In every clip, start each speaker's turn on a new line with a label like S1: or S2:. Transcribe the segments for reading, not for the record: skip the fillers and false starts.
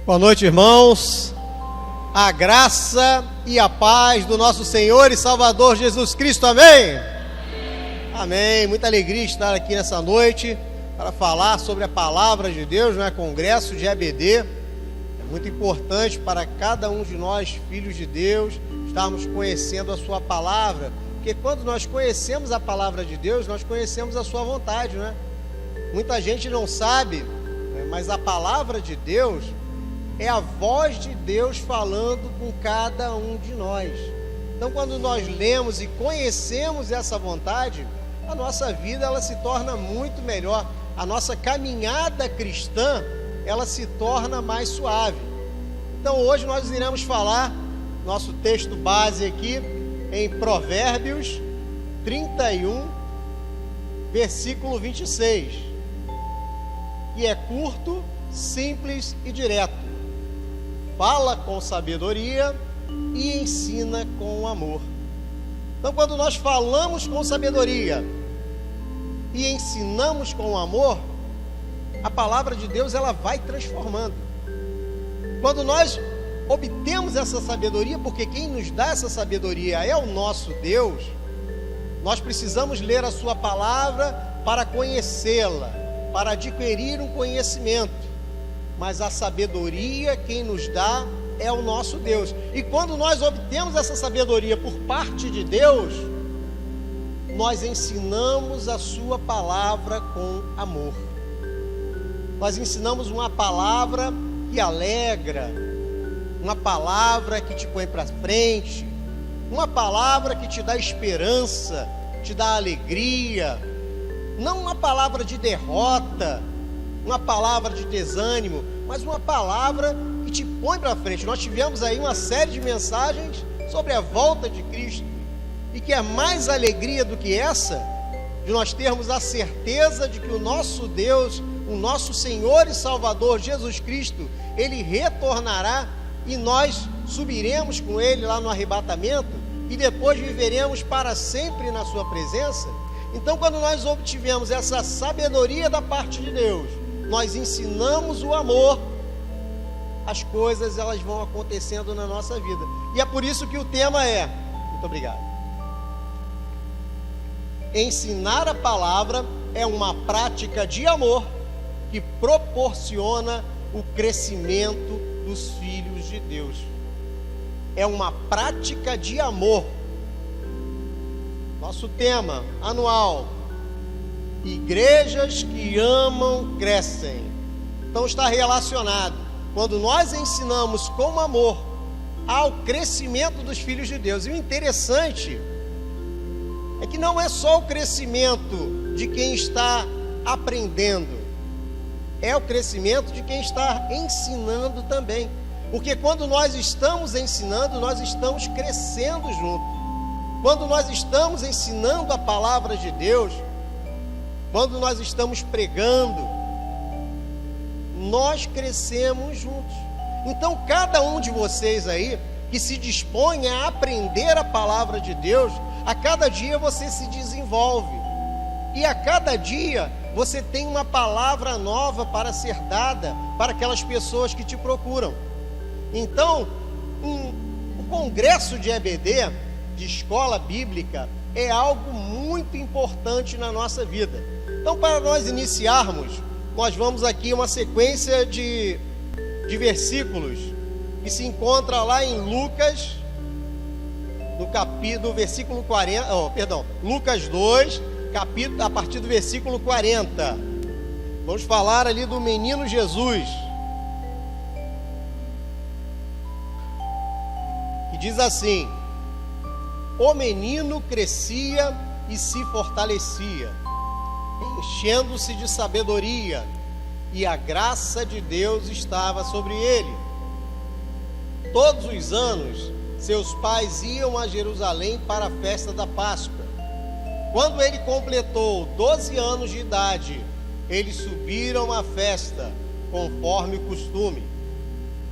S1: Boa noite, irmãos. A graça e a paz do nosso Senhor e Salvador Jesus Cristo, amém? Amém. Muita alegria estar aqui nessa noite para falar sobre a palavra de Deus, não é? Congresso de EBD. É muito importante para cada um de nós, filhos de Deus, estarmos conhecendo a sua palavra, porque quando nós conhecemos a palavra de Deus, nós conhecemos a sua vontade, não é? Muita gente não sabe, mas a palavra de Deus é a voz de Deus falando com cada um de nós. Então, quando nós lemos e conhecemos essa vontade, a nossa vida ela se torna muito melhor. A nossa caminhada cristã, ela se torna mais suave. Então, hoje nós iremos falar, nosso texto base aqui, em Provérbios 31, versículo 26. E é curto, simples e direto. Fala com sabedoria e ensina com amor. Então, quando nós falamos com sabedoria e ensinamos com amor, a palavra de Deus ela vai transformando. Quando nós obtemos essa sabedoria, porque quem nos dá essa sabedoria é o nosso Deus, nós precisamos ler a sua palavra para conhecê-la, para adquirir um conhecimento. Mas a sabedoria quem nos dá é o nosso Deus. E quando nós obtemos essa sabedoria por parte de Deus, nós ensinamos a sua palavra com amor. Nós ensinamos uma palavra que alegra, uma palavra que te põe para frente, uma palavra que te dá esperança, te dá alegria, não uma palavra de derrota, uma palavra de desânimo, mas uma palavra que te põe para frente. Nós tivemos aí uma série de mensagens sobre a volta de Cristo, e que é mais alegria do que essa, de nós termos a certeza de que o nosso Deus, o nosso Senhor e Salvador Jesus Cristo, Ele retornará e nós subiremos com Ele lá no arrebatamento e depois viveremos para sempre na sua presença. Então, quando nós obtivemos essa sabedoria da parte de Deus, nós ensinamos o amor, as coisas elas vão acontecendo na nossa vida. E é por isso que o tema é, muito obrigado, ensinar a palavra é uma prática de amor que proporciona o crescimento dos filhos de Deus. É uma prática de amor. Nosso tema anual: igrejas que amam crescem. Então está relacionado. Quando nós ensinamos com amor ao crescimento dos filhos de Deus. E o interessante é que não é só o crescimento de quem está aprendendo, é o crescimento de quem está ensinando também. Porque quando nós estamos ensinando, nós estamos crescendo junto. Quando nós estamos ensinando a palavra de Deus, quando nós estamos pregando, nós crescemos juntos. Então, cada um de vocês aí que se dispõe a aprender a palavra de Deus, a cada dia você se desenvolve. E a cada dia você tem uma palavra nova para ser dada para aquelas pessoas que te procuram. Então, o congresso de EBD, de escola bíblica, é algo muito importante na nossa vida. Então, para nós iniciarmos, nós vamos aqui uma sequência de versículos que se encontra lá em Lucas, no versículo 40, Lucas 2, capítulo, a partir do versículo 40. Vamos falar ali do menino Jesus, que diz assim: o menino crescia e se fortalecia, enchendo-se de sabedoria, e a graça de Deus estava sobre ele. Todos os anos, seus pais iam a Jerusalém para a festa da Páscoa. Quando ele completou 12 anos de idade, eles subiram à festa, conforme o costume.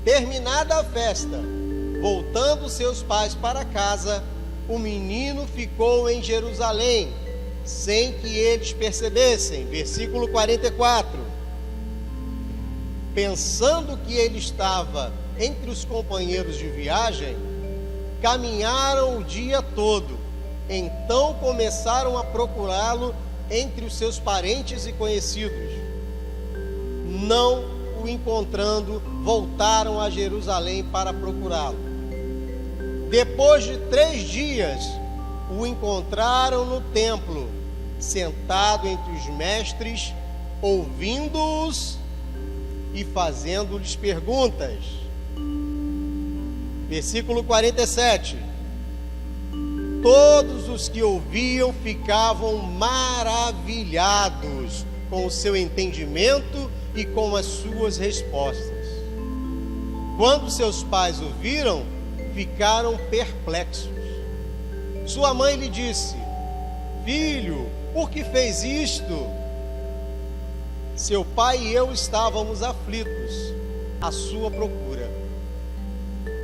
S1: Terminada a festa, voltando seus pais para casa, o menino ficou em Jerusalém, sem que eles percebessem. Versículo 44. pensando que ele estava entre os companheiros de viagem, caminharam o dia todo. Então começaram a procurá-lo entre os seus parentes e conhecidos. Não o encontrando, voltaram a Jerusalém para procurá-lo. Depois de 3 dias, o encontraram no templo, sentado entre os mestres, ouvindo-os e fazendo-lhes perguntas. Versículo 47. Todos os que ouviam ficavam maravilhados com o seu entendimento e com as suas respostas. Quando seus pais o viram, ficaram perplexos. Sua mãe lhe disse: Filho, por que fez isto? Seu pai e eu estávamos aflitos à sua procura.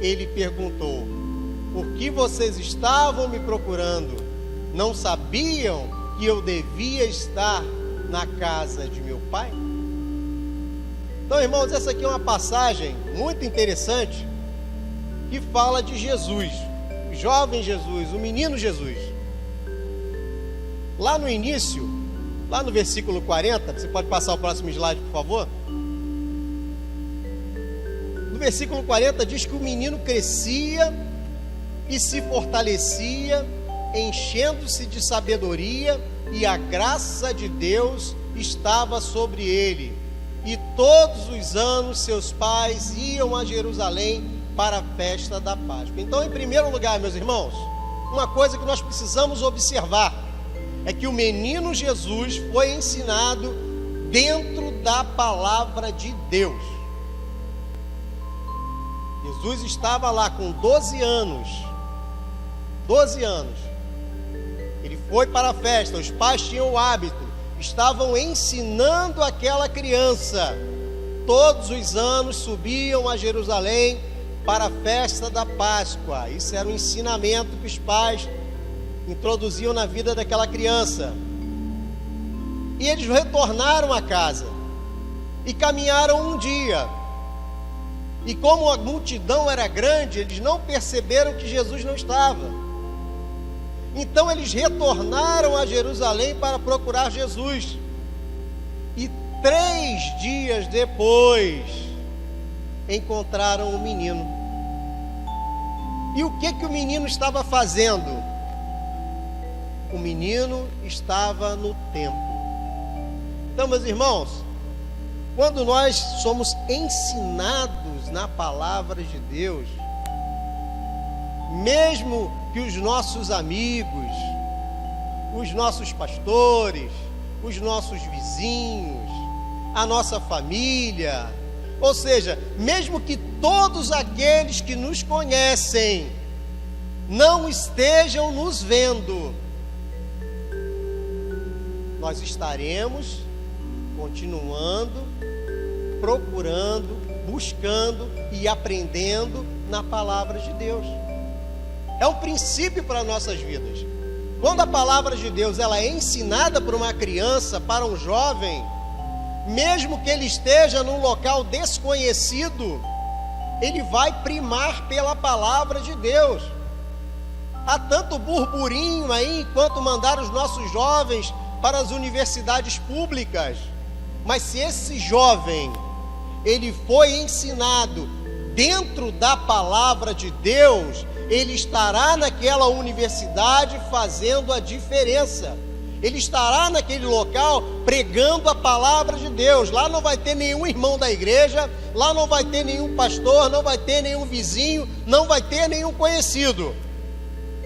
S1: Ele perguntou: Por que vocês estavam me procurando? Não sabiam que eu devia estar na casa de meu pai? Então, irmãos, essa aqui é uma passagem muito interessante que fala de Jesus, o jovem Jesus, o menino Jesus. Lá no início, lá no versículo 40, você pode passar o próximo slide, por favor? No versículo 40 diz que o menino crescia e se fortalecia, enchendo-se de sabedoria, e a graça de Deus estava sobre ele. E todos os anos seus pais iam a Jerusalém para a festa da Páscoa. Então, em primeiro lugar, meus irmãos, uma coisa que nós precisamos observar é que o menino Jesus foi ensinado dentro da palavra de Deus. Jesus estava lá com 12 anos. 12 anos. Ele foi para a festa, os pais tinham o hábito, estavam ensinando aquela criança. Todos os anos subiam a Jerusalém para a festa da Páscoa. Isso era um ensinamento que os pais introduziam na vida daquela criança. E eles retornaram a casa e caminharam um dia. E como a multidão era grande, eles não perceberam que Jesus não estava. Então eles retornaram a Jerusalém para procurar Jesus. E 3 dias depois encontraram o menino. E o que o menino estava fazendo? O menino estava no templo. Então, meus irmãos, quando nós somos ensinados na palavra de Deus, mesmo que os nossos amigos, os nossos pastores, os nossos vizinhos, a nossa família, ou seja, mesmo que todos aqueles que nos conhecem não estejam nos vendo, nós estaremos continuando, procurando, buscando e aprendendo na palavra de Deus. É um princípio para nossas vidas. Quando a palavra de Deus ela é ensinada por uma criança, para um jovem, mesmo que ele esteja num local desconhecido, ele vai primar pela palavra de Deus. Há tanto burburinho aí enquanto mandar os nossos jovens para as universidades públicas, mas se esse jovem ele foi ensinado dentro da palavra de Deus, ele estará naquela universidade fazendo a diferença. Ele estará naquele local pregando a palavra de Deus. Lá não vai ter nenhum irmão da igreja, lá não vai ter nenhum pastor, não vai ter nenhum vizinho, não vai ter nenhum conhecido.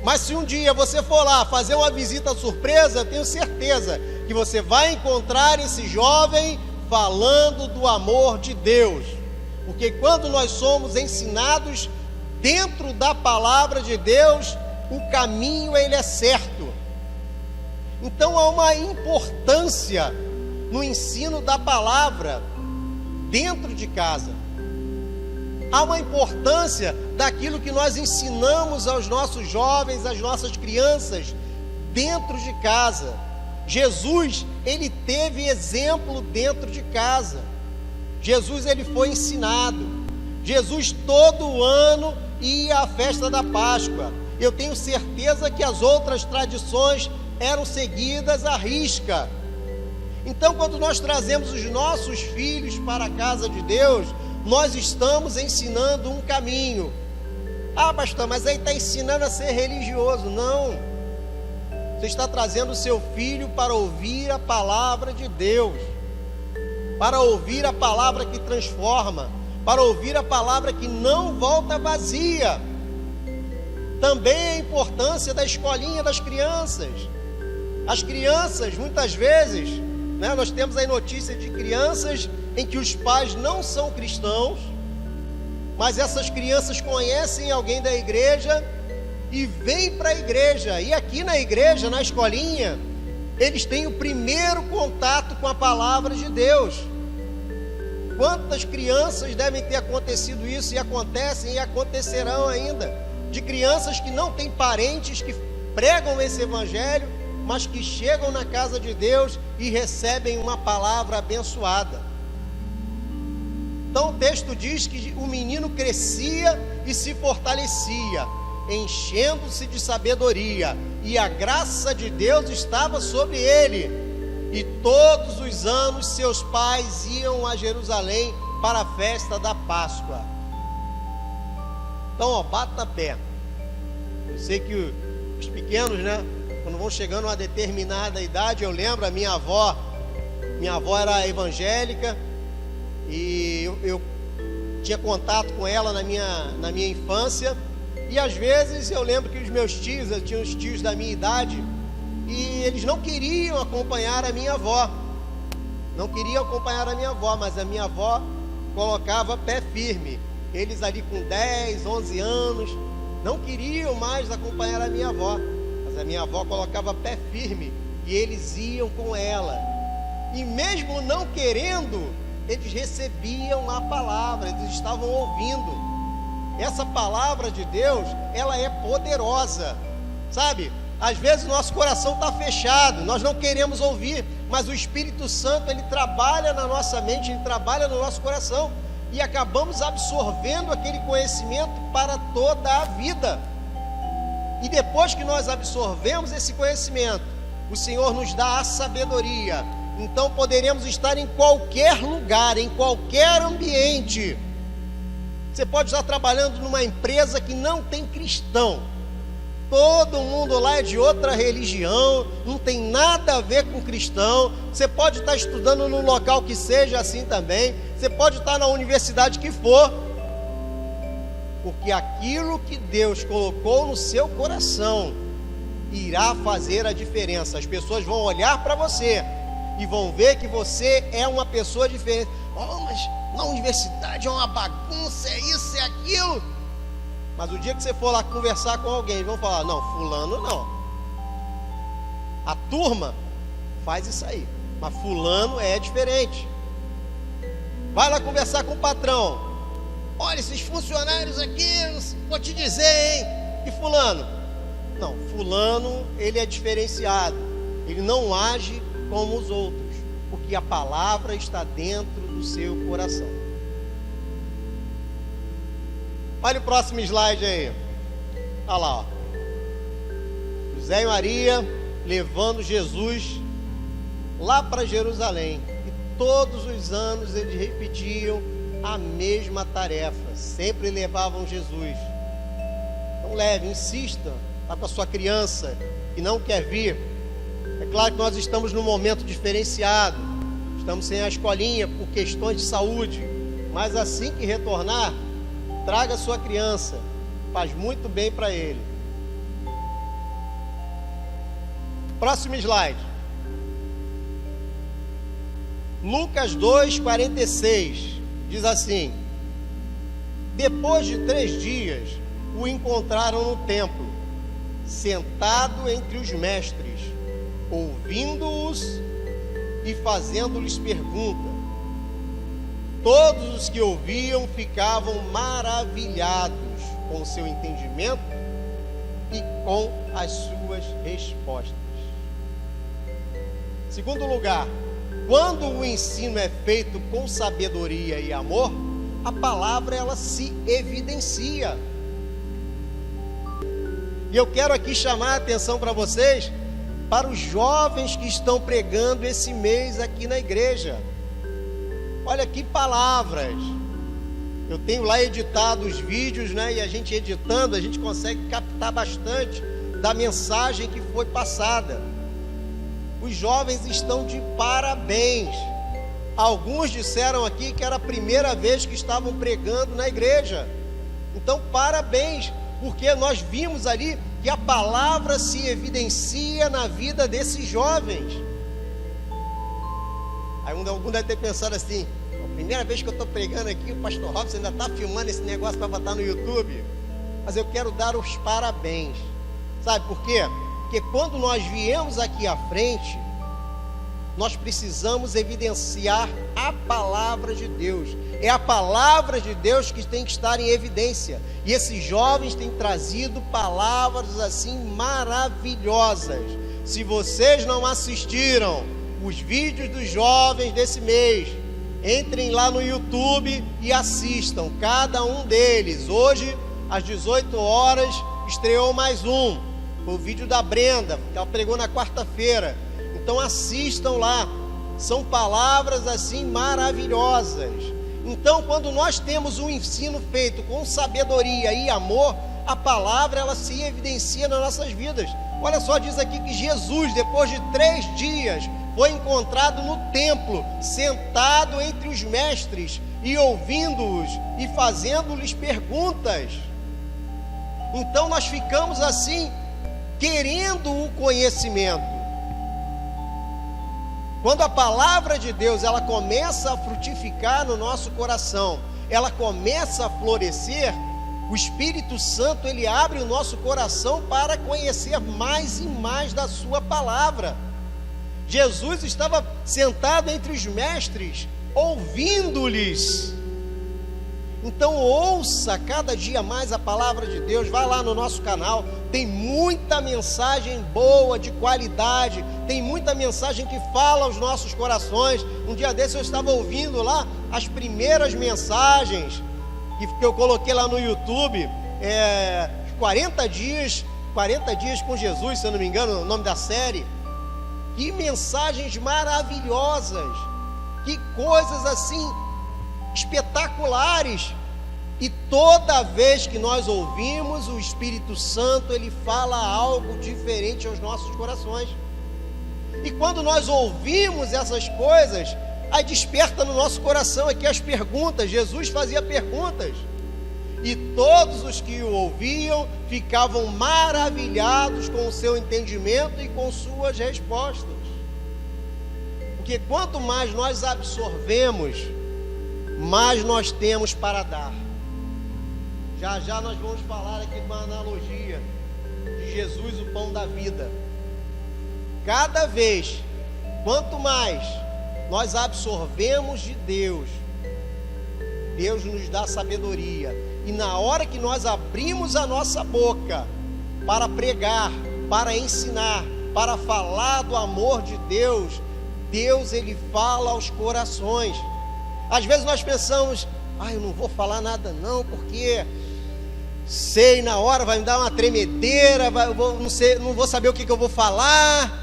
S1: Mas se um dia você for lá fazer uma visita surpresa, eu tenho certeza que você vai encontrar esse jovem falando do amor de Deus. Porque quando nós somos ensinados dentro da palavra de Deus, o caminho ele é certo. Então há uma importância no ensino da palavra dentro de casa. Há uma importância daquilo que nós ensinamos aos nossos jovens, às nossas crianças, dentro de casa. Jesus, ele teve exemplo dentro de casa. Jesus ele foi ensinado. Jesus todo ano ia à festa da Páscoa. Eu tenho certeza que as outras tradições eram seguidas à risca. Então, quando nós trazemos os nossos filhos para a casa de Deus, nós estamos ensinando um caminho. Ah, pastor, mas aí está ensinando a ser religioso. Não. Você está trazendo o seu filho para ouvir a palavra de Deus, para ouvir a palavra que transforma, para ouvir a palavra que não volta vazia. Também a importância da escolinha das crianças. As crianças, muitas vezes, nós temos aí notícias de crianças em que os pais não são cristãos, mas essas crianças conhecem alguém da igreja e vêm para a igreja. E aqui na igreja, na escolinha, eles têm o primeiro contato com a palavra de Deus. Quantas crianças devem ter acontecido isso, e acontecem e acontecerão ainda, de crianças que não têm parentes que pregam esse evangelho, mas que chegam na casa de Deus e recebem uma palavra abençoada. Então o texto diz que o menino crescia e se fortalecia, enchendo-se de sabedoria, e a graça de Deus estava sobre ele. E todos os anos seus pais iam a Jerusalém para a festa da Páscoa. Então, bata pé. Eu sei que os pequenos, quando vão chegando a uma determinada idade, eu lembro, a minha avó era evangélica, e eu tinha contato com ela na minha infância, e às vezes eu lembro que os meus tios, eu tinha uns tios da minha idade, e eles não queriam acompanhar a minha avó, mas a minha avó colocava pé firme. Eles ali com 10, 11 anos, não queriam mais acompanhar a minha avó, mas a minha avó colocava pé firme, e eles iam com ela, e mesmo não querendo, eles recebiam a palavra, eles estavam ouvindo. Essa palavra de Deus, ela é poderosa, sabe? Às vezes o nosso coração está fechado, nós não queremos ouvir, mas o Espírito Santo, ele trabalha na nossa mente, ele trabalha no nosso coração, e acabamos absorvendo aquele conhecimento para toda a vida. E depois que nós absorvemos esse conhecimento, o Senhor nos dá a sabedoria. Então poderemos estar em qualquer lugar, em qualquer ambiente. Você pode estar trabalhando numa empresa que não tem cristão, todo mundo lá é de outra religião, não tem nada a ver com cristão. Você pode estar estudando num local que seja assim também, você pode estar na universidade que for, porque aquilo que Deus colocou no seu coração irá fazer a diferença. As pessoas vão olhar para você e vão ver que você é uma pessoa diferente. Mas na universidade é uma bagunça, é isso, é aquilo. Mas o dia que você for lá conversar com alguém, vão falar: não, fulano não. A turma faz isso aí, mas fulano é diferente. Vai lá conversar com o patrão: olha, esses funcionários aqui, vou te dizer, hein? E fulano? Não, fulano, ele é diferenciado, ele não age como os outros, porque a palavra está dentro do seu coração. Olha o próximo slide aí. Olha lá, ó. José e Maria levando Jesus lá para Jerusalém. E todos os anos eles repetiam a mesma tarefa. Sempre levavam Jesus. Então leve, insista. Está com a sua criança que não quer vir. É claro que nós estamos num momento diferenciado. Estamos sem a escolinha por questões de saúde. Mas assim que retornar, traga a sua criança, faz muito bem para ele. Próximo slide. Lucas 2:46 diz assim: depois de 3 dias, o encontraram no templo, sentado entre os mestres, ouvindo-os e fazendo-lhes perguntas. Todos os que ouviam ficavam maravilhados com o seu entendimento e com as suas respostas. Segundo lugar, quando o ensino é feito com sabedoria e amor, a palavra ela se evidencia. E eu quero aqui chamar a atenção para vocês, para os jovens que estão pregando esse mês aqui na igreja. Olha que palavras. Eu tenho lá editado os vídeos, né? E a gente editando, a gente consegue captar bastante da mensagem que foi passada. Os jovens estão de parabéns. Alguns disseram aqui que era a primeira vez que estavam pregando na igreja. Então, parabéns, porque nós vimos ali que a palavra se evidencia na vida desses jovens. Aí algum deve ter pensado assim: a primeira vez que eu estou pregando aqui, o pastor Robson ainda está filmando esse negócio para botar no YouTube. Mas eu quero dar os parabéns. Sabe por quê? Porque quando nós viemos aqui à frente, nós precisamos evidenciar a palavra de Deus. É a palavra de Deus que tem que estar em evidência. E esses jovens têm trazido palavras assim maravilhosas. Se vocês não assistiram os vídeos dos jovens desse mês, entrem lá no YouTube e assistam cada um deles. Hoje, às 18 horas, estreou mais um. Foi o vídeo da Brenda, que ela pregou na quarta-feira. Então assistam lá. São palavras assim maravilhosas. Então, quando nós temos um ensino feito com sabedoria e amor, a palavra ela se evidencia nas nossas vidas. Olha só, diz aqui que Jesus, depois de 3 dias, foi encontrado no templo, sentado entre os mestres e ouvindo-os e fazendo-lhes perguntas. Então nós ficamos assim, querendo o conhecimento. Quando a palavra de Deus ela começa a frutificar no nosso coração, ela começa a florescer, o Espírito Santo ele abre o nosso coração para conhecer mais e mais da sua palavra. Jesus estava sentado entre os mestres, ouvindo-lhes. Então ouça cada dia mais a palavra de Deus. Vai lá no nosso canal, tem muita mensagem boa, de qualidade, tem muita mensagem que fala aos nossos corações. Um dia desse eu estava ouvindo lá as primeiras mensagens que eu coloquei lá no YouTube, 40 dias com Jesus, se eu não me engano, o nome da série. Que mensagens maravilhosas, que coisas assim espetaculares. E toda vez que nós ouvimos, o Espírito Santo ele fala algo diferente aos nossos corações. E quando nós ouvimos essas coisas, aí desperta no nosso coração aqui as perguntas. Jesus fazia perguntas e todos os que o ouviam ficavam maravilhados com o seu entendimento e com suas respostas. Porque quanto mais nós absorvemos, mais nós temos para dar. Já já nós vamos falar aqui de uma analogia de Jesus, o pão da vida. Cada vez, quanto mais nós absorvemos de Deus, Deus nos dá sabedoria. E na hora que nós abrimos a nossa boca para pregar, para ensinar, para falar do amor de Deus, Deus ele fala aos corações. Às vezes nós pensamos: eu não vou falar nada não, porque sei, na hora vai me dar uma tremedeira, não vou saber o que eu vou falar.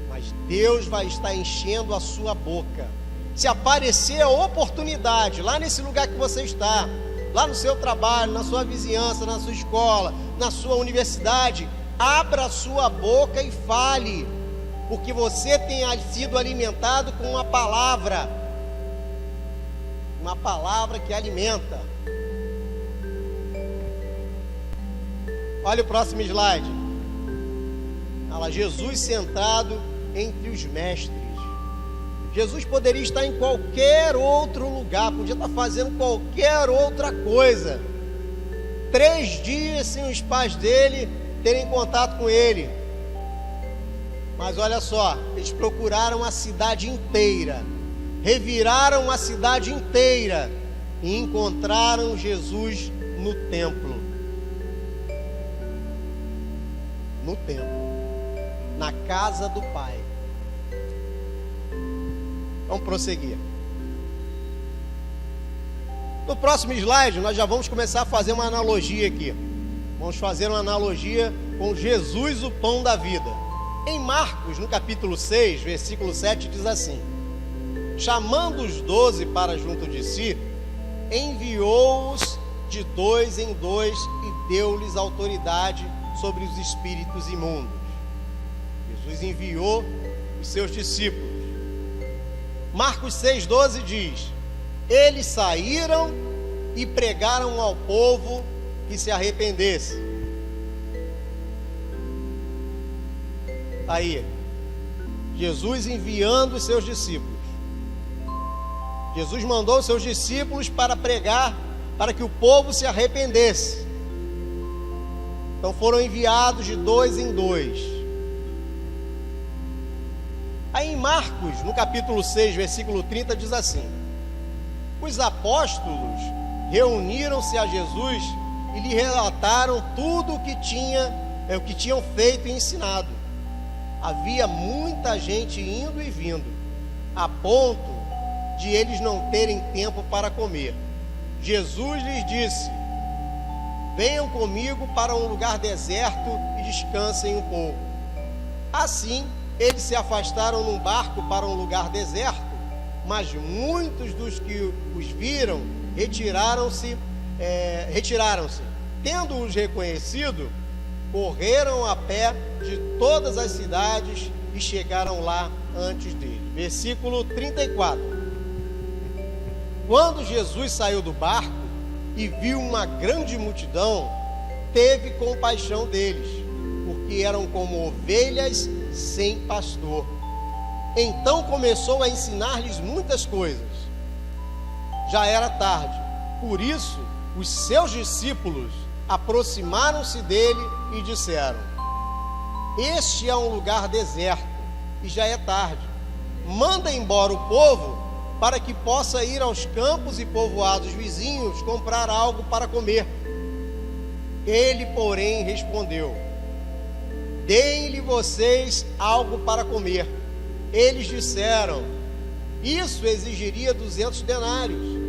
S1: Mas Deus vai estar enchendo a sua boca. Se aparecer a oportunidade, lá nesse lugar que você está, lá no seu trabalho, na sua vizinhança, na sua escola, na sua universidade, abra a sua boca e fale, porque você tem sido alimentado com uma palavra que alimenta. Olha o próximo slide. Olha lá, Jesus sentado entre os mestres. Jesus poderia estar em qualquer outro lugar, podia estar fazendo qualquer outra coisa. 3 dias sem os pais dele terem contato com ele. Mas olha só, eles procuraram a cidade inteira, reviraram a cidade inteira e encontraram Jesus no templo. No templo, na casa do Pai. Vamos prosseguir. No próximo slide, nós já vamos começar a fazer uma analogia aqui. Vamos fazer uma analogia com Jesus, o pão da vida. Em Marcos, no capítulo 6, versículo 7, diz assim: chamando os 12 para junto de si, enviou-os de 2 em 2 e deu-lhes autoridade sobre os espíritos imundos. Jesus enviou os seus discípulos. Marcos 6,12 diz: eles saíram e pregaram ao povo que se arrependesse. Aí, Jesus enviando os seus discípulos. Jesus mandou os seus discípulos para pregar, para que o povo se arrependesse. Então foram enviados de 2 em 2. Aí em Marcos, no capítulo 6, versículo 30, diz assim: os apóstolos reuniram-se a Jesus e lhe relataram tudo o que tinham feito e ensinado. Havia muita gente indo e vindo, a ponto de eles não terem tempo para comer. Jesus lhes disse: venham comigo para um lugar deserto e descansem um pouco. Assim, eles se afastaram num barco para um lugar deserto, mas muitos dos que os viram retiraram-se. Tendo-os reconhecido, correram a pé de todas as cidades e chegaram lá antes dele. Versículo 34. Quando Jesus saiu do barco e viu uma grande multidão, teve compaixão deles, porque eram como ovelhas sem pastor. Então começou a ensinar-lhes muitas coisas. Já era tarde, por isso os seus discípulos aproximaram-se dele e disseram: este é um lugar deserto e já é tarde. Manda embora o povo para que possa ir aos campos e povoados vizinhos comprar algo para comer. Ele, porém, respondeu: deem-lhe vocês algo para comer. Eles disseram: isso exigiria 200 denários.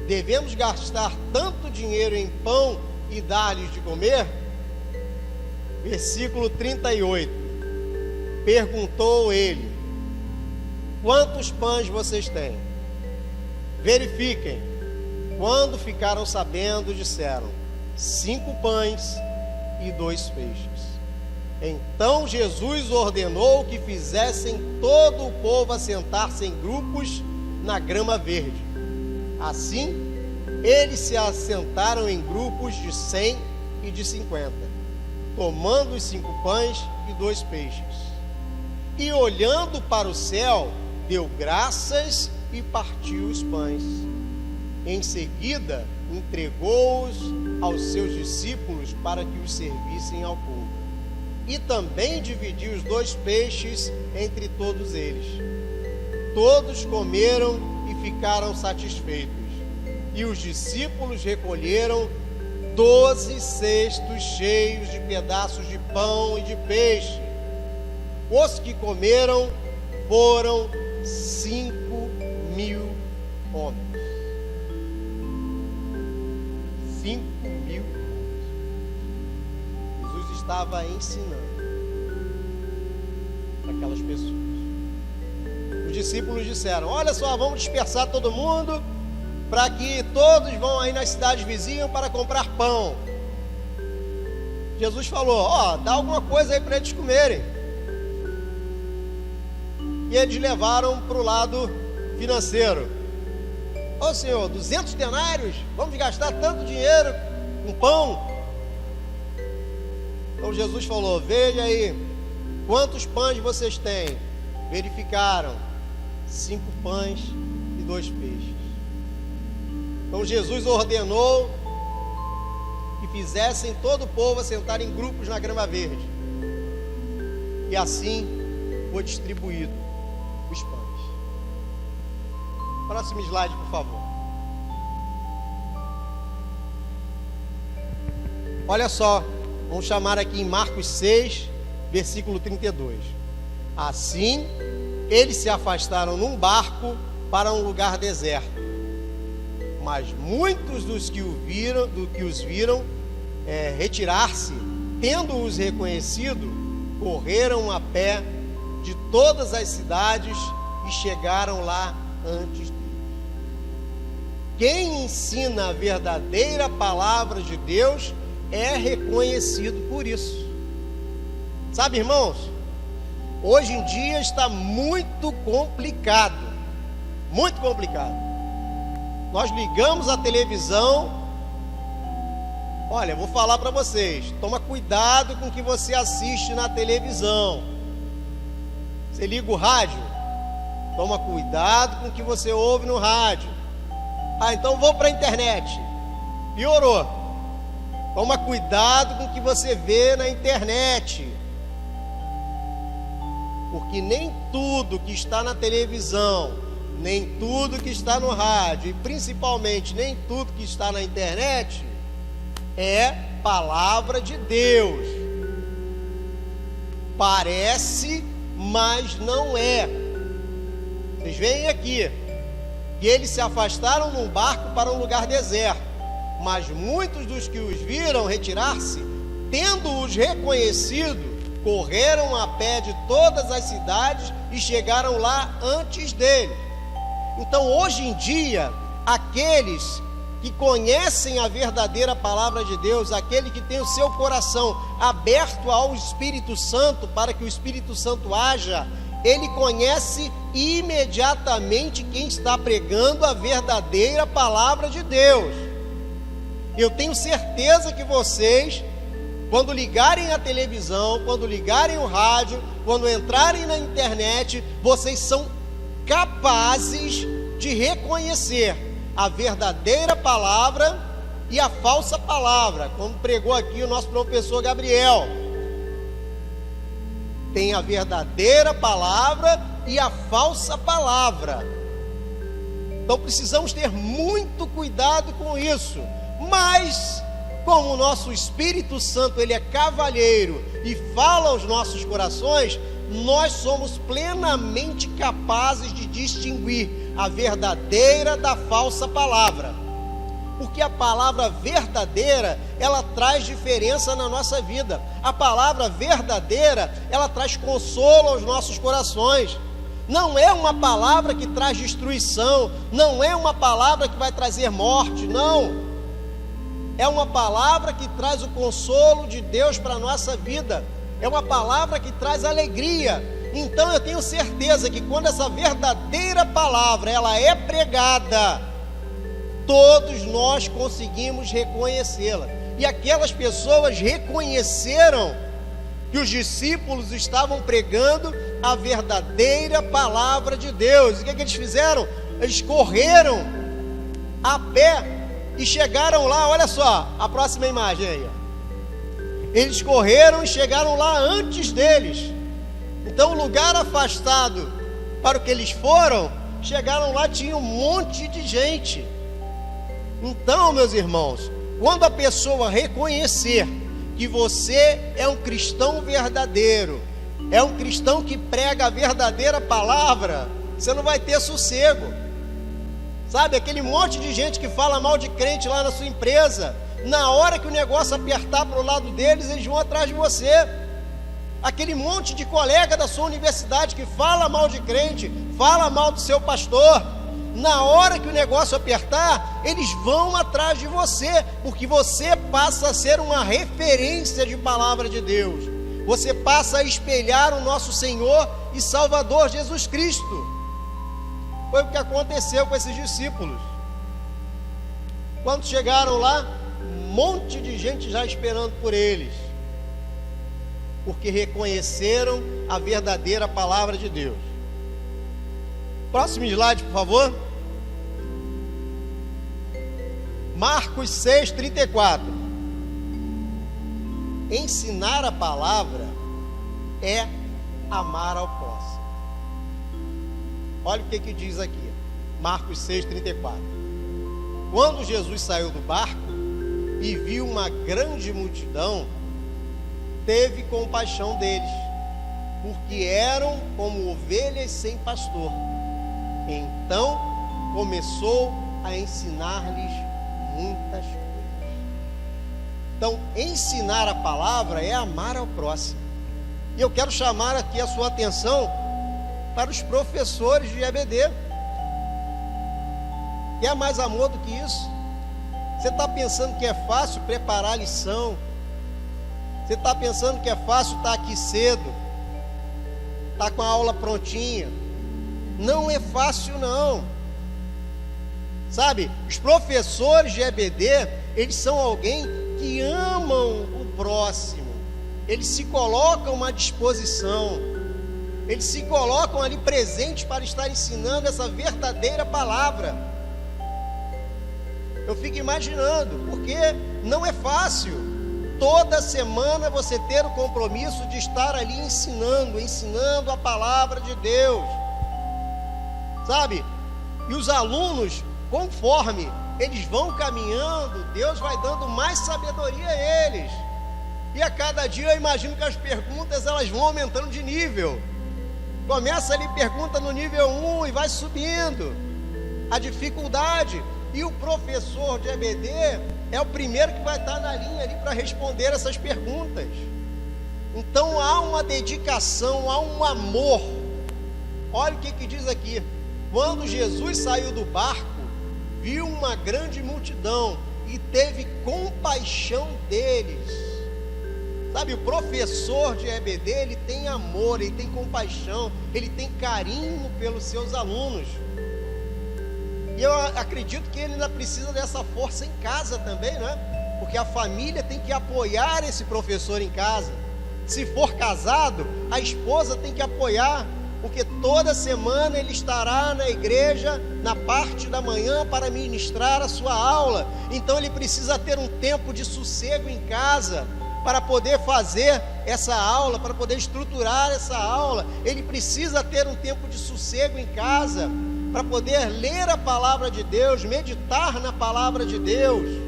S1: Devemos gastar tanto dinheiro em pão e dar-lhes de comer? Versículo 38. Perguntou ele: quantos pães vocês têm? Verifiquem. Quando ficaram sabendo, disseram: 5 pães e 2 peixes. Então Jesus ordenou que fizessem todo o povo assentar-se em grupos na grama verde. Assim, eles se assentaram em grupos de 100 e de 50, tomando os 5 pães e 2 peixes. E olhando para o céu, deu graças e partiu os pães. Em seguida, entregou-os aos seus discípulos para que os servissem ao povo. E também dividiu os 2 peixes entre todos eles. Todos comeram e ficaram satisfeitos. E os discípulos recolheram 12 cestos cheios de pedaços de pão e de peixe. Os que comeram foram 5.000 homens. 5.000 homens. Jesus estava ensinando para aquelas pessoas. Os discípulos disseram: olha só, vamos dispersar todo mundo, para que todos vão aí nas cidades vizinhas para comprar pão. Jesus falou: dá alguma coisa aí para eles comerem. E eles levaram para o lado financeiro. Ô Senhor, 200 denários? Vamos gastar tanto dinheiro com pão? Então Jesus falou: veja aí, quantos pães vocês têm? Verificaram: 5 pães e 2 peixes. Então Jesus ordenou que fizessem todo o povo assentar em grupos na grama verde. E assim foi distribuído os pães. Próximo slide, por favor. Olha só, vamos chamar aqui em Marcos 6, versículo 32. Assim, eles se afastaram num barco para um lugar deserto. Mas muitos dos que os viram retirar-se, tendo-os reconhecido, correram a pé de todas as cidades e chegaram lá antes dele. Quem ensina a verdadeira palavra de Deus é reconhecido por isso. Sabe, irmãos, hoje em dia está muito complicado. Muito complicado. Nós ligamos a televisão. Olha, eu vou falar para vocês. Toma cuidado com o que você assiste na televisão. Você liga o rádio. Toma cuidado com o que você ouve no rádio. Então vou para a internet. Piorou. Toma cuidado com o que você vê na internet. Porque nem tudo que está na televisão, nem tudo que está no rádio, e principalmente nem tudo que está na internet, é palavra de Deus. Parece, mas não é. Vocês veem aqui, que eles se afastaram num barco para um lugar deserto, mas muitos dos que os viram retirar-se, tendo-os reconhecido, correram a pé de todas as cidades e chegaram lá antes dele. Então, hoje em dia, aqueles que conhecem a verdadeira palavra de Deus, aquele que tem o seu coração aberto ao Espírito Santo, para que o Espírito Santo haja, ele conhece imediatamente quem está pregando a verdadeira palavra de Deus. Eu tenho certeza que vocês, quando ligarem a televisão, quando ligarem o rádio, quando entrarem na internet, vocês são capazes de reconhecer a verdadeira palavra e a falsa palavra, como pregou aqui o nosso professor Gabriel. Tem a verdadeira palavra e a falsa palavra. Então precisamos ter muito cuidado com isso. Mas, como o nosso Espírito Santo, ele é cavalheiro e fala aos nossos corações, nós somos plenamente capazes de distinguir a verdadeira da falsa palavra. Porque a palavra verdadeira, ela traz diferença na nossa vida. A palavra verdadeira, ela traz consolo aos nossos corações. Não é uma palavra que traz destruição, não é uma palavra que vai trazer morte, não. É uma palavra que traz o consolo de Deus para a nossa vida. É uma palavra que traz alegria. Então eu tenho certeza que quando essa verdadeira palavra ela é pregada, todos nós conseguimos reconhecê-la. E aquelas pessoas reconheceram que os discípulos estavam pregando a verdadeira palavra de Deus. E o que eles fizeram? Eles correram a pé e chegaram lá. Olha só, a próxima imagem aí. Eles correram e chegaram lá antes deles. Então o lugar afastado para o que eles foram, chegaram lá, tinha um monte de gente. Então, meus irmãos, quando a pessoa reconhecer que você é um cristão verdadeiro, é um cristão que prega a verdadeira palavra, você não vai ter sossego. Sabe, aquele monte de gente que fala mal de crente lá na sua empresa, na hora que o negócio apertar para o lado deles, eles vão atrás de você. Aquele monte de colega da sua universidade que fala mal de crente, fala mal do seu pastor, na hora que o negócio apertar, eles vão atrás de você, porque você passa a ser uma referência de palavra de Deus. Você passa a espelhar o nosso Senhor e Salvador Jesus Cristo. Foi o que aconteceu com esses discípulos. Quando chegaram lá, um monte de gente já esperando por eles, porque reconheceram a verdadeira palavra de Deus. Próximo slide, por favor. Marcos 6:34. Ensinar a palavra é amar ao próximo. Olha o que diz aqui, Marcos 6:34. Quando Jesus saiu do barco e viu uma grande multidão, teve compaixão deles, porque eram como ovelhas sem pastor. Então começou a ensinar-lhes muitas coisas. Então, ensinar a palavra é amar ao próximo. E eu quero chamar aqui a sua atenção para os professores de EBD. Quer mais amor do que isso? Você está pensando que é fácil preparar a lição? Você está pensando que é fácil estar aqui cedo? Estar com a aula prontinha? Não é fácil, não. Sabe, os professores de EBD, eles são alguém que amam o próximo. Eles se colocam à disposição. Eles se colocam ali presentes para estar ensinando essa verdadeira palavra. Eu fico imaginando, porque não é fácil toda semana você ter o compromisso de estar ali ensinando a palavra de Deus, sabe? E os alunos, conforme eles vão caminhando, Deus vai dando mais sabedoria a eles. E a cada dia eu imagino que as perguntas elas vão aumentando de nível. Começa ali pergunta no nível 1 e vai subindo a dificuldade. E o professor de EBD é o primeiro que vai estar na linha ali para responder essas perguntas. Então há uma dedicação, há um amor. Olha o que diz aqui. Quando Jesus saiu do barco, viu uma grande multidão e teve compaixão deles. Sabe, o professor de EBD, ele tem amor, ele tem compaixão, ele tem carinho pelos seus alunos. E eu acredito que ele ainda precisa dessa força em casa também, né? Porque a família tem que apoiar esse professor em casa. Se for casado, a esposa tem que apoiar, porque toda semana ele estará na igreja, na parte da manhã, para ministrar a sua aula. Então ele precisa ter um tempo de sossego em casa, para poder fazer essa aula, para poder estruturar essa aula. Ele precisa ter um tempo de sossego em casa, para poder ler a palavra de Deus, meditar na palavra de Deus.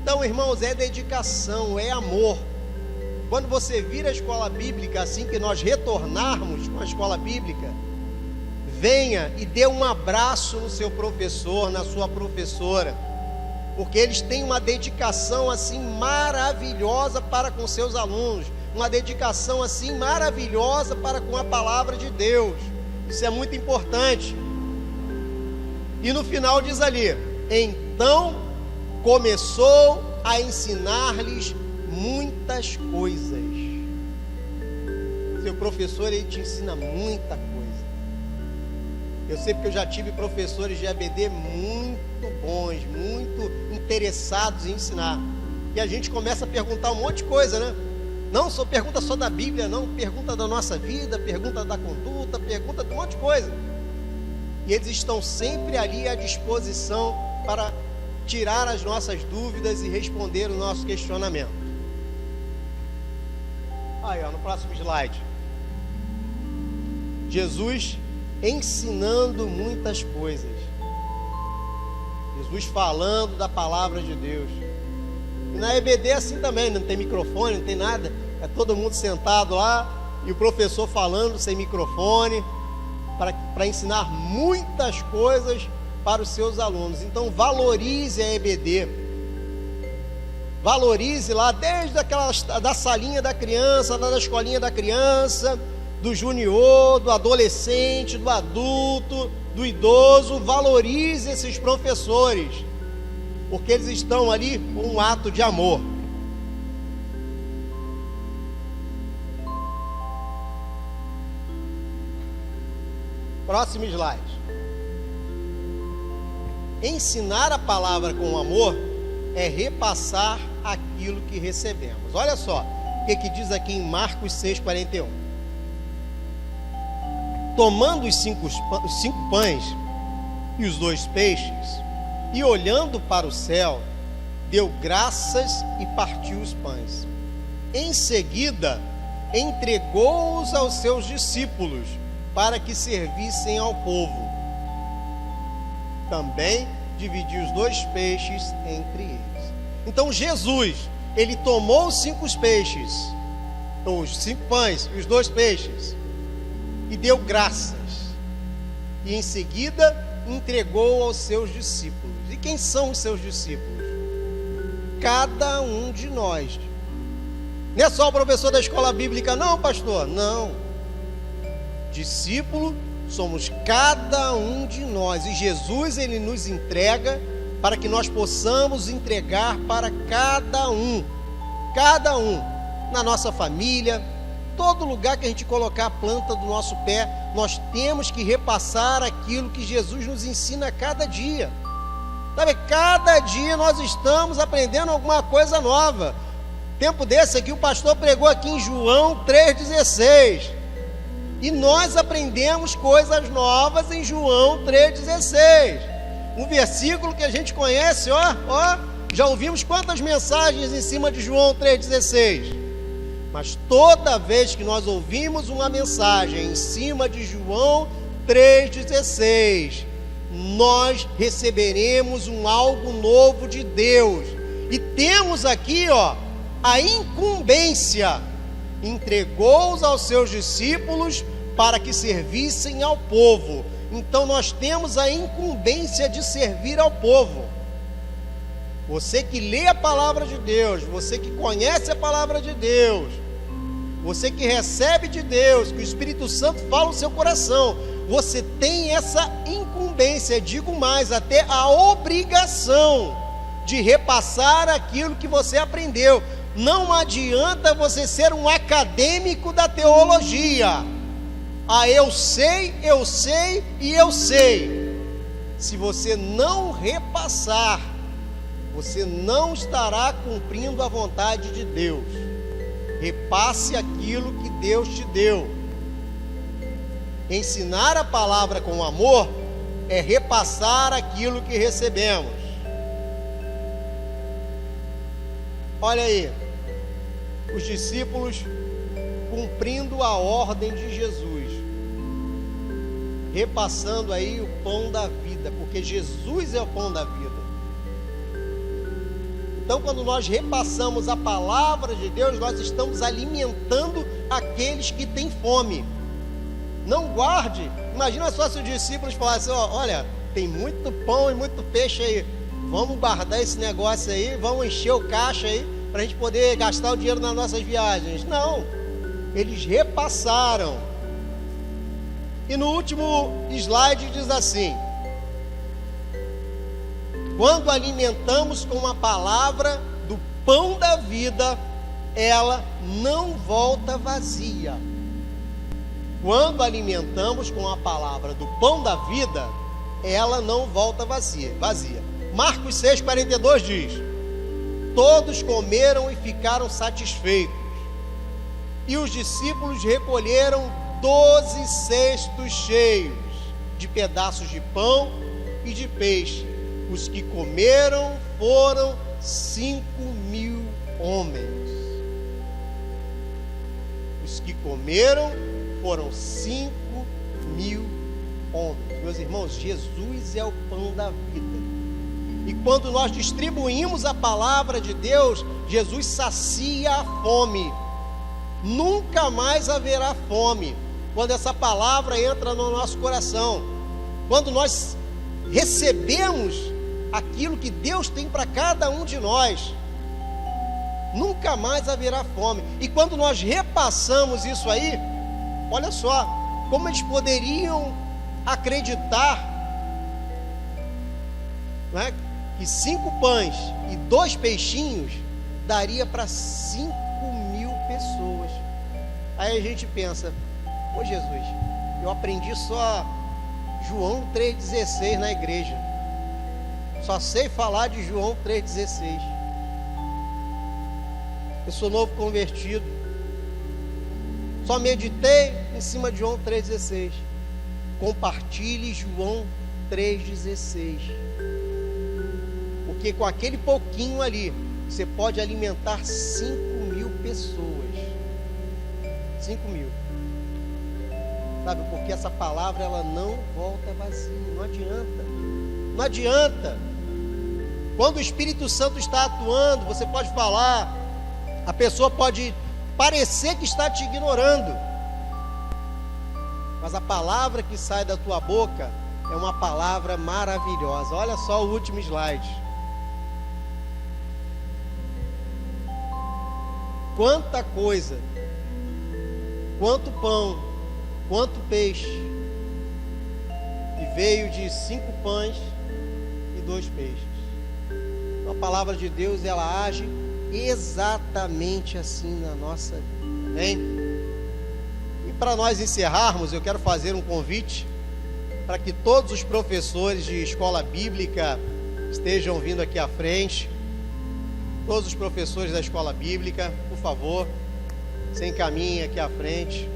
S1: Então, irmãos, é dedicação, é amor. Quando você vir a escola bíblica, assim que nós retornarmos com a escola bíblica, venha e dê um abraço no seu professor, na sua professora, porque eles têm uma dedicação assim maravilhosa para com seus alunos, uma dedicação assim maravilhosa para com a palavra de Deus. Isso é muito importante. E no final diz ali: então começou a ensinar-lhes muitas coisas. Seu professor, ele te ensina muita coisa. Eu sei porque eu já tive professores de EBD muito bons, muito interessados em ensinar. E a gente começa a perguntar um monte de coisa, né? Não só pergunta só da Bíblia, não. Pergunta da nossa vida, pergunta da conduta, pergunta de um monte de coisa. E eles estão sempre ali à disposição para tirar as nossas dúvidas e responder o nosso questionamento. Aí, ó, no próximo slide. Jesus ensinando muitas coisas. Jesus falando da palavra de Deus. E na EBD é assim também, não tem microfone, não tem nada. É todo mundo sentado lá e o professor falando sem microfone para ensinar muitas coisas para os seus alunos. Então valorize a EBD. Valorize lá desde da salinha da criança, da escolinha da criança, do junior, do adolescente, do adulto, do idoso. Valorize esses professores, porque eles estão ali com um ato de amor. Próximo slide. Ensinar a palavra com amor é repassar aquilo que recebemos. Olha só o que diz aqui em Marcos 6,41. Tomando os cinco pães e os 2 peixes, e olhando para o céu, deu graças e partiu os pães. Em seguida, entregou-os aos seus discípulos, para que servissem ao povo. Também dividiu os 2 peixes entre eles. Então Jesus, ele tomou os 5 peixes, os 5 pães e os 2 peixes, e deu graças. E em seguida entregou aos seus discípulos. E quem são os seus discípulos? Cada um de nós. Não é só o professor da escola bíblica, não, pastor? Não. Discípulo somos cada um de nós. E Jesus, ele nos entrega para que nós possamos entregar para cada um, na nossa família, todo lugar que a gente colocar a planta do nosso pé, nós temos que repassar aquilo que Jesus nos ensina a cada dia. Sabe, cada dia nós estamos aprendendo alguma coisa nova. Tempo desse aqui, o pastor pregou aqui em João 3,16. E nós aprendemos coisas novas em João 3,16. Um versículo que a gente conhece, já ouvimos quantas mensagens em cima de João 3,16. Mas toda vez que nós ouvimos uma mensagem em cima de João 3,16, nós receberemos algo novo de Deus. E temos aqui, a incumbência. Entregou-os aos seus discípulos para que servissem ao povo. Então nós temos a incumbência de servir ao povo. Você que lê a palavra de Deus, você que conhece a palavra de Deus, você que recebe de Deus, que o Espírito Santo fala no seu coração, você tem essa incumbência, digo mais, até a obrigação de repassar aquilo que você aprendeu. Não adianta você ser um acadêmico da teologia. Eu sei e eu sei. Se você não repassar, você não estará cumprindo a vontade de Deus. Repasse aquilo que Deus te deu. Ensinar a palavra com amor é repassar aquilo que recebemos. Olha aí, os discípulos cumprindo a ordem de Jesus, repassando aí o pão da vida, porque Jesus é o pão da vida. Então, quando nós repassamos a palavra de Deus, nós estamos alimentando aqueles que têm fome. Não guarde. Imagina só se os discípulos falassem: olha, tem muito pão e muito peixe aí, vamos guardar esse negócio aí, vamos encher o caixa aí, para a gente poder gastar o dinheiro nas nossas viagens. Não, eles repassaram. E no último slide diz assim: quando alimentamos com a palavra do pão da vida, ela não volta vazia. Quando alimentamos com a palavra do pão da vida, ela não volta vazia. Marcos 6,42 diz: todos comeram e ficaram satisfeitos. E os discípulos recolheram 12 cestos cheios de pedaços de pão e de peixe. Os que comeram foram 5.000 homens. Os que comeram foram 5.000 homens. Meus irmãos, Jesus é o pão da vida. E quando nós distribuímos a palavra de Deus, Jesus sacia a fome. Nunca mais haverá fome quando essa palavra entra no nosso coração. Quando nós recebemos aquilo que Deus tem para cada um de nós, nunca mais haverá fome. E quando nós repassamos isso aí, olha só, como eles poderiam acreditar, né, que 5 pães e 2 peixinhos daria para 5.000 pessoas. Aí a gente pensa: ô Jesus, eu aprendi só João 3,16 na igreja, só sei falar de João 3,16. Eu sou novo convertido, só meditei em cima de João 3,16. Compartilhe João 3,16, porque com aquele pouquinho ali você pode alimentar 5.000 pessoas. 5.000. Sabe, porque essa palavra ela não volta vazia. Não adianta. Quando o Espírito Santo está atuando, você pode falar, a pessoa pode parecer que está te ignorando. Mas a palavra que sai da tua boca é uma palavra maravilhosa. Olha só o último slide. Quanta coisa, quanto pão, quanto peixe, e veio de 5 pães e 2 peixes. Então, a palavra de Deus, ela age exatamente assim na nossa vida, amém? E para nós encerrarmos, eu quero fazer um convite para que todos os professores de escola bíblica estejam vindo aqui à frente. Todos os professores da escola bíblica, por favor, se encaminhem aqui à frente.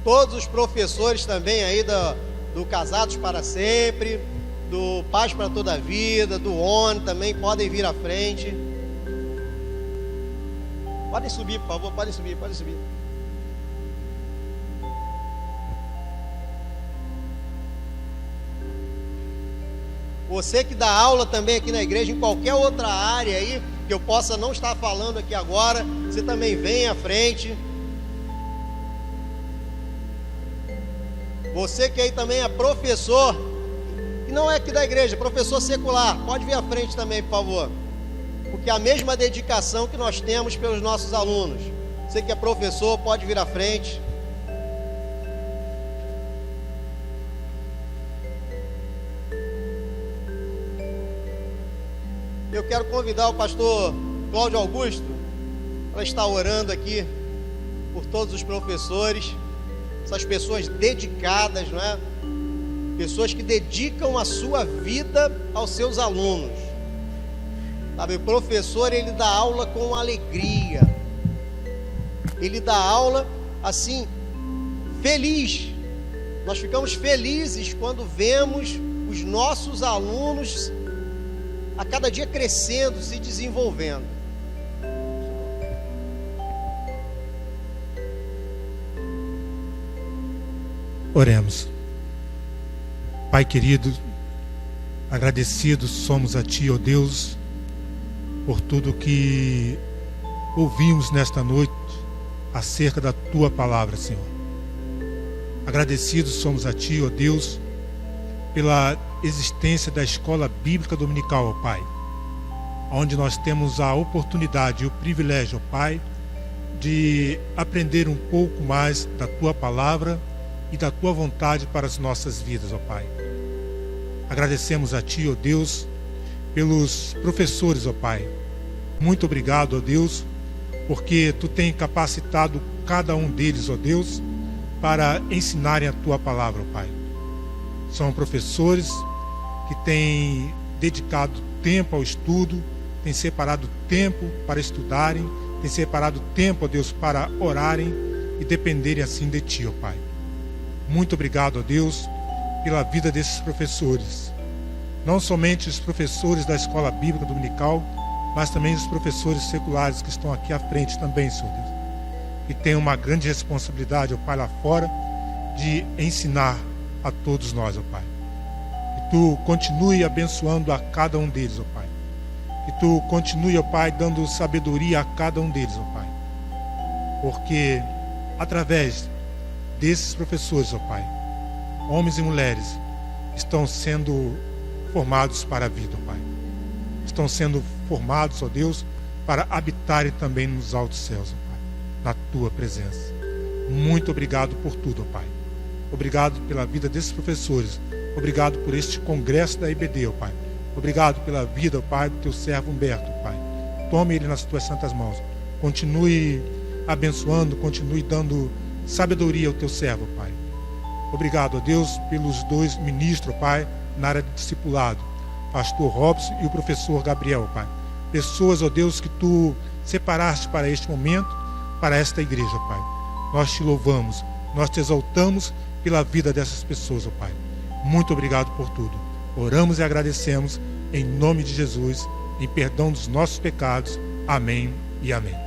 S1: Todos os professores também aí do Casados para Sempre, do Paz para Toda a Vida, do ONU também podem vir à frente. Podem subir, por favor, podem subir. Você que dá aula também aqui na igreja, em qualquer outra área aí, que eu possa não estar falando aqui agora, você também vem à frente. Você que aí também é professor, e não é aqui da igreja, professor secular, pode vir à frente também, por favor. Porque a mesma dedicação que nós temos pelos nossos alunos. Você que é professor, pode vir à frente. Eu quero convidar o pastor Cláudio Augusto para estar orando aqui por todos os professores, essas pessoas dedicadas, não é? Pessoas que dedicam a sua vida aos seus alunos. Sabe, o professor, ele dá aula com alegria. Ele dá aula assim, feliz. Nós ficamos felizes quando vemos os nossos alunos a cada dia crescendo, se desenvolvendo.
S2: Oremos. Pai querido, agradecidos somos a Ti, ó Deus, por tudo que ouvimos nesta noite acerca da Tua palavra, Senhor. Agradecidos somos a Ti, ó Deus, pela existência da Escola Bíblica Dominical, ó Pai, onde nós temos a oportunidade e o privilégio, ó Pai, de aprender um pouco mais da Tua palavra e da Tua vontade para as nossas vidas, ó Pai. Agradecemos a Ti, ó Deus, pelos professores, ó Pai. Muito obrigado, ó Deus, porque Tu tem capacitado cada um deles, ó Deus, para ensinarem a Tua palavra, ó Pai. São professores que têm dedicado tempo ao estudo, têm separado tempo para estudarem, têm separado tempo, ó Deus, para orarem e dependerem assim de Ti, ó Pai. Muito obrigado, ó Deus, pela vida desses professores. Não somente os professores da Escola Bíblica Dominical, mas também os professores seculares que estão aqui à frente também, Senhor Deus. E tem uma grande responsabilidade, ó Pai, lá fora, de ensinar a todos nós, ó Pai. Que Tu continue abençoando a cada um deles, ó Pai. Que Tu continue, ó Pai, dando sabedoria a cada um deles, ó Pai. Porque através desses professores, ó Pai, homens e mulheres estão sendo formados para a vida, ó Pai. Estão sendo formados, ó Deus, para habitarem também nos altos céus, ó Pai, na Tua presença. Muito obrigado por tudo, ó Pai. Obrigado pela vida desses professores. Obrigado por este congresso da IBD, ó Pai. Obrigado pela vida, ó Pai, do Teu servo Humberto, ó Pai. Tome ele nas Tuas santas mãos. Continue abençoando, continue dando sabedoria ao Teu servo, ó Pai. Obrigado, ó Deus, pelos 2 ministros, ó Pai, na área de discipulado, pastor Robson e o professor Gabriel, ó Pai. Pessoas, ó Deus, que Tu separaste para este momento, para esta igreja, ó Pai. Nós Te louvamos, nós Te exaltamos pela vida dessas pessoas, ó Pai. Muito obrigado por tudo. Oramos e agradecemos em nome de Jesus, em perdão dos nossos pecados. Amém e amém.